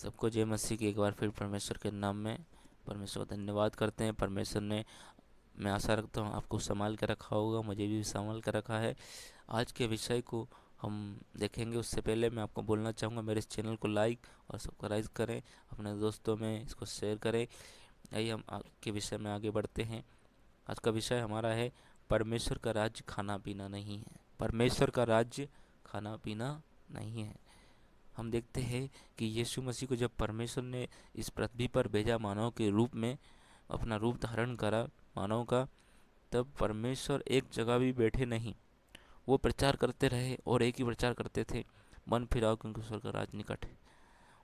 सबको जय मसीह की। एक बार फिर परमेश्वर के नाम में परमेश्वर का धन्यवाद करते हैं। परमेश्वर ने, मैं आशा रखता हूँ, आपको संभाल कर रखा होगा, मुझे भी संभाल कर रखा है। आज के विषय को हम देखेंगे, उससे पहले मैं आपको बोलना चाहूँगा, मेरे इस चैनल को लाइक और सब्सक्राइब करें, अपने दोस्तों में इसको शेयर करें। आइए हम आपके विषय में आगे बढ़ते हैं। आज का विषय हमारा है, परमेश्वर का राज्य खाना पीना नहीं है। परमेश्वर का राज्य खाना पीना नहीं है। हम देखते हैं कि यीशु मसीह को जब परमेश्वर ने इस पृथ्वी पर भेजा, मानव के रूप में अपना रूप धारण करा मानव का, तब परमेश्वर एक जगह भी बैठे नहीं। वो प्रचार करते रहे और एक ही प्रचार करते थे, मन फिराओ क्योंकि स्वर्ग का राज निकट है।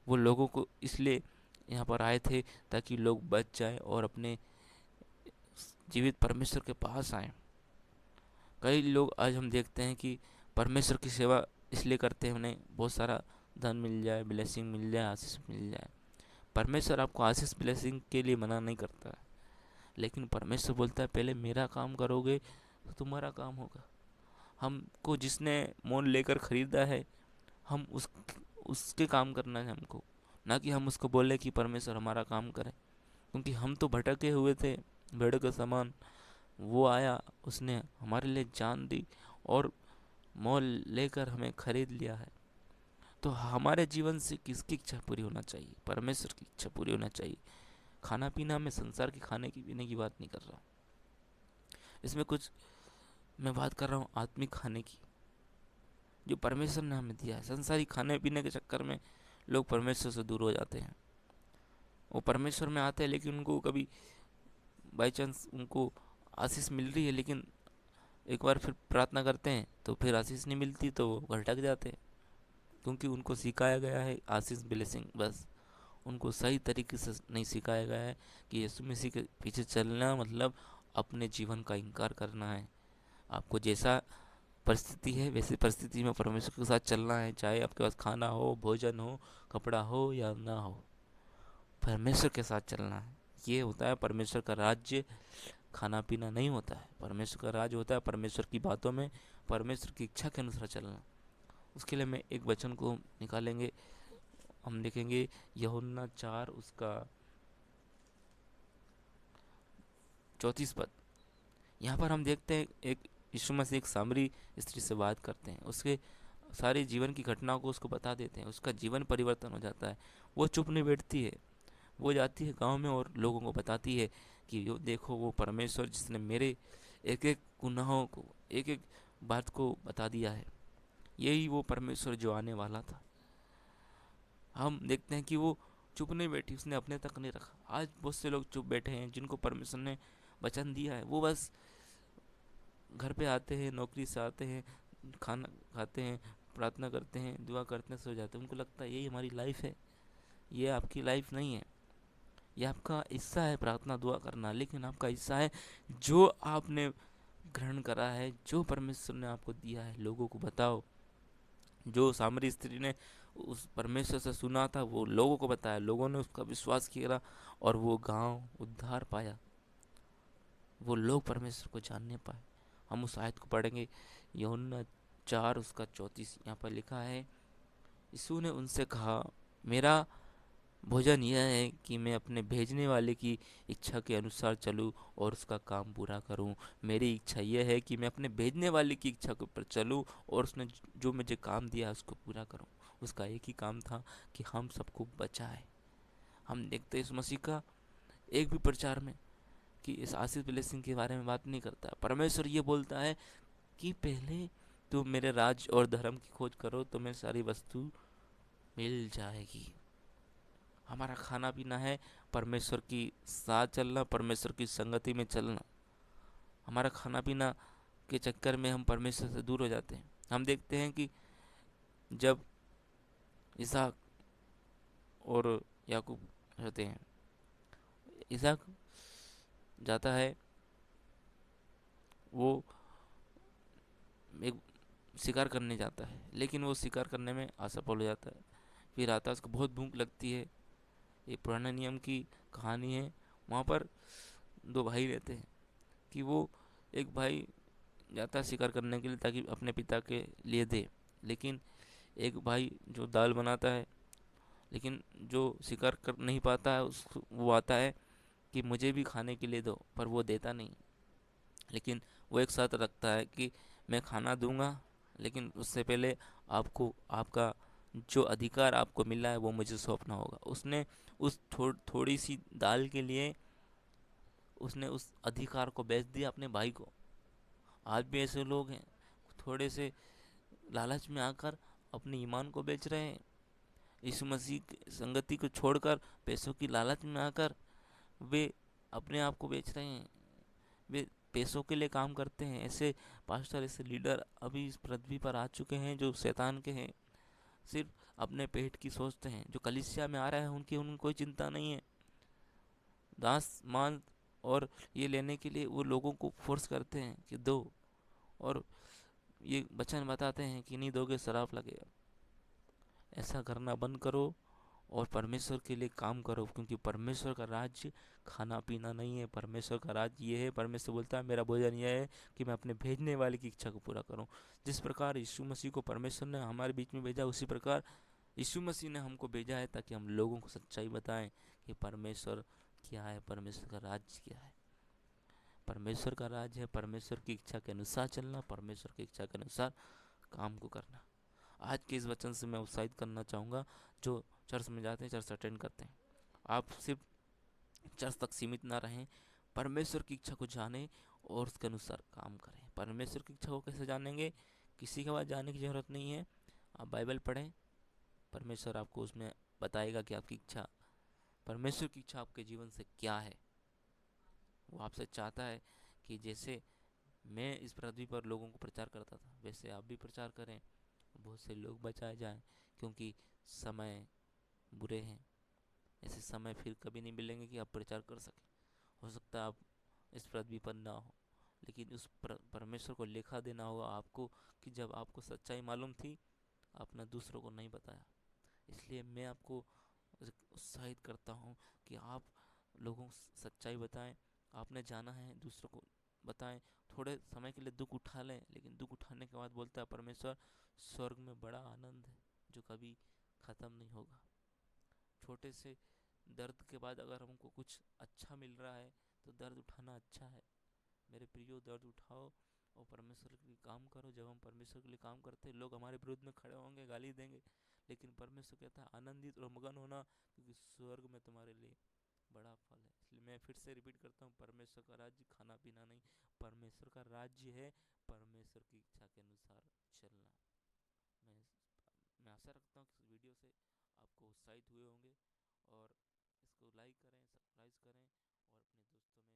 वो लोगों को इसलिए यहाँ पर आए थे ताकि लोग बच जाएं और अपने जीवित परमेश्वर के पास आएं। कई लोग आज हम देखते हैं कि परमेश्वर की सेवा इसलिए करते हैं, उन्हें बहुत सारा धन मिल जाए, ब्लेसिंग मिल जाए, आशीष मिल जाए। परमेश्वर आपको आशीष ब्लेसिंग के लिए मना नहीं करता है, लेकिन परमेश्वर बोलता है पहले मेरा काम करोगे तो तुम्हारा काम होगा। हमको जिसने मोल लेकर खरीदा है, हम उसके काम करना है हमको, ना कि हम उसको बोले कि परमेश्वर हमारा काम करे। क्योंकि हम तो भटके हुए थे, भेड़ के समान। वो आया, उसने हमारे लिए जान दी और मोल लेकर हमें खरीद लिया है। तो हमारे जीवन से किसकी इच्छा पूरी होना चाहिए? परमेश्वर की इच्छा पूरी होना चाहिए। खाना पीना में संसार के खाने की पीने की बात नहीं कर रहा, इसमें कुछ मैं बात कर रहा हूँ आत्मिक खाने की, जो परमेश्वर ने हमें दिया है। संसारी खाने पीने के चक्कर में लोग परमेश्वर से दूर हो जाते हैं। वो परमेश्वर में आते हैं, लेकिन उनको कभी बाई चांस उनको आशीष मिल रही है, लेकिन एक बार फिर प्रार्थना करते हैं तो फिर आशीष नहीं मिलती, तो वो भटक जाते हैं। क्योंकि उनको सिखाया गया है आशीष ब्लेसिंग, बस उनको सही तरीके से नहीं सिखाया गया है कि यीशु मसीह के पीछे चलना मतलब अपने जीवन का इनकार करना है। आपको जैसा परिस्थिति है वैसी परिस्थिति में परमेश्वर के साथ चलना है, चाहे आपके पास खाना हो, भोजन हो, कपड़ा हो या ना हो, परमेश्वर के साथ चलना है। ये होता है परमेश्वर का राज्य। खाना पीना नहीं होता है। परमेश्वर का राज होता है परमेश्वर की बातों में, परमेश्वर की इच्छा के अनुसार चलना। उसके लिए मैं एक वचन को निकालेंगे, हम देखेंगे यूहन्ना 4 उसका 34 पद। यहाँ पर हम देखते हैं एक यीशु मसीह एक सामरी स्त्री से बात करते हैं, उसके सारे जीवन की घटनाओं को उसको बता देते हैं, उसका जीवन परिवर्तन हो जाता है। वो चुप नहीं बैठती है, वो जाती है गांव में और लोगों को बताती है कि यो देखो वो परमेश्वर जिसने मेरे एक एक गुनाहों को, एक एक बात को बता दिया है, यही वो परमेश्वर जो आने वाला था। हम देखते हैं कि वो चुप नहीं बैठी, उसने अपने तक नहीं रखा। आज बहुत से लोग चुप बैठे हैं जिनको परमेश्वर ने वचन दिया है, वो बस घर पे आते हैं, नौकरी से आते हैं, खाना खाते हैं, प्रार्थना करते हैं, दुआ करते हैं, सो जाते हैं। उनको लगता है यही हमारी लाइफ है। ये आपकी लाइफ नहीं है। ये आपका हिस्सा है प्रार्थना दुआ करना, लेकिन आपका हिस्सा है जो आपने ग्रहण करा है, जो परमेश्वर ने आपको दिया है, लोगों को बताओ। जो सामरी स्त्री ने उस परमेश्वर से सुना था वो लोगों को बताया, लोगों ने उसका विश्वास किया और वो गांव उद्धार पाया, वो लोग परमेश्वर को जानने पाए। हम उस आयत को पढ़ेंगे, यूहन्ना 4 उसका 34। यहाँ पर लिखा है, यीशु ने उनसे कहा, मेरा भोजन यह है कि मैं अपने भेजने वाले की इच्छा के अनुसार चलूं और उसका काम पूरा करूं। मेरी इच्छा यह है कि मैं अपने भेजने वाले की इच्छा के ऊपर चलूं और उसने जो मुझे काम दिया है उसको पूरा करूं। उसका एक ही काम था कि हम सबको बचाए। हम देखते हैं इस मसीह का एक भी प्रचार में कि इस आशीष ब्लेसिंग के बारे में बात नहीं करता। परमेश्वर ये बोलता है कि पहले तुम मेरे राज और धर्म की खोज करो तो मैं सारी वस्तु मिल जाएगी। हमारा खाना पीना है परमेश्वर की साथ चलना, परमेश्वर की संगति में चलना। हमारा खाना पीना के चक्कर में हम परमेश्वर से दूर हो जाते हैं। हम देखते हैं कि जब इसहाक और याकूब रहते हैं, इसहाक जाता है, वो एक शिकार करने जाता है, लेकिन वो शिकार करने में असफल हो जाता है। फिर आता है, उसको बहुत भूख लगती है। ये पुराने नियम की कहानी है। वहाँ पर दो भाई रहते हैं कि वो एक भाई जाता है शिकार करने के लिए ताकि अपने पिता के लिए दे, लेकिन एक भाई जो दाल बनाता है लेकिन जो स्वीकार कर नहीं पाता है उस वो आता है कि मुझे भी खाने के लिए दो, पर वो देता नहीं। लेकिन वो एक शर्त रखता है कि मैं खाना दूंगा, लेकिन उससे पहले आपको आपका जो अधिकार आपको मिला है वो मुझे सौंपना होगा। उसने उस थोड़ी सी दाल के लिए उसने उस अधिकार को बेच दिया अपने भाई को। आज भी ऐसे लोग हैं, थोड़े से लालच में आकर अपने ईमान को बेच रहे हैं। यीशु मसीह की संगति को छोड़कर पैसों की लालच में आकर वे अपने आप को बेच रहे हैं। वे पैसों के लिए काम करते हैं। ऐसे पास्टर, ऐसे लीडर अभी इस पृथ्वी पर आ चुके हैं जो शैतान के हैं, सिर्फ अपने पेट की सोचते हैं। जो कलीसिया में आ रहा है उनकी कोई चिंता नहीं है। दास मान और ये लेने के लिए वो लोगों को फोर्स करते हैं कि दो, और ये वचन बताते हैं कि नहीं दोगे शराब लगेगा। ऐसा करना बंद करो और परमेश्वर के लिए काम करो, क्योंकि परमेश्वर का राज्य खाना पीना नहीं है। परमेश्वर का राज्य ये है, परमेश्वर बोलता है मेरा भोजन यह है कि मैं अपने भेजने वाले की इच्छा को पूरा करूं। जिस प्रकार यीशु मसीह को परमेश्वर ने हमारे बीच में भेजा, उसी प्रकार यीशु मसीह ने हमको भेजा है ताकि हम लोगों को सच्चाई बताएं कि परमेश्वर क्या है, परमेश्वर का राज्य क्या है। परमेश्वर का राज्य है परमेश्वर की इच्छा के अनुसार चलना, परमेश्वर की इच्छा के अनुसार काम को करना। आज के इस वचन से मैं उत्साहित करना चाहूँगा जो चर्च में जाते हैं, चर्च अटेंड करते हैं। आप सिर्फ चर्च तक सीमित ना रहें, परमेश्वर की इच्छा को जानें और उसके अनुसार काम करें। परमेश्वर की इच्छा को कैसे जानेंगे? किसी के पास जाने की ज़रूरत नहीं है। आप बाइबल पढ़ें, परमेश्वर आपको उसमें बताएगा कि आपकी इच्छा, परमेश्वर की इच्छा आपके जीवन से क्या है। वो आपसे चाहता है कि जैसे मैं इस पृथ्वी पर लोगों को प्रचार करता था, वैसे आप भी प्रचार करें, बहुत से लोग बचाए जाएं। क्योंकि समय बुरे हैं। ऐसे समय फिर कभी नहीं मिलेंगे कि आप प्रचार कर सकें। हो सकता है आप इस पृथ्वी पर ना हो, लेकिन उस परमेश्वर को लेखा देना होगा आपको कि जब आपको सच्चाई मालूम थी आपने दूसरों को नहीं बताया। इसलिए मैं आपको उत्साहित करता हूँ कि आप लोगों को सच्चाई बताएं। आपने जाना है, दूसरों को बताएं। थोड़े समय के लिए दुख उठा लें, लेकिन दुख उठाने के बाद बोलता है परमेश्वर, स्वर्ग में बड़ा आनंद है जो कभी ख़त्म नहीं होगा। छोटे से दर्द के बाद अगर हमको कुछ अच्छा मिल रहा है तो दर्द उठाना अच्छा है। मेरे प्रियो, दर्द उठाओ और परमेश्वर के लिए काम करो। जब हम परमेश्वर के लिए काम करते हैं, लोग हमारे विरुद्ध में खड़े होंगे, गाली देंगे, लेकिन परमेश्वर कहता है आनंदित और मगन होना, क्योंकि स्वर्ग में तुम्हारे लिए बड़ा फल है। इसलिए मैं फिर से रिपीट करता हूँ, परमेश्वर का राज्य खाना पीना नहीं, परमेश्वर का राज्य है परमेश्वर की इच्छा के अनुसार चलना। मैं मैं आशा रखता हूँ कि इस वीडियो से आपको उत्साहित हुए होंगे, और इसको लाइक करें, सब्सक्राइब करें और अपने दोस्तों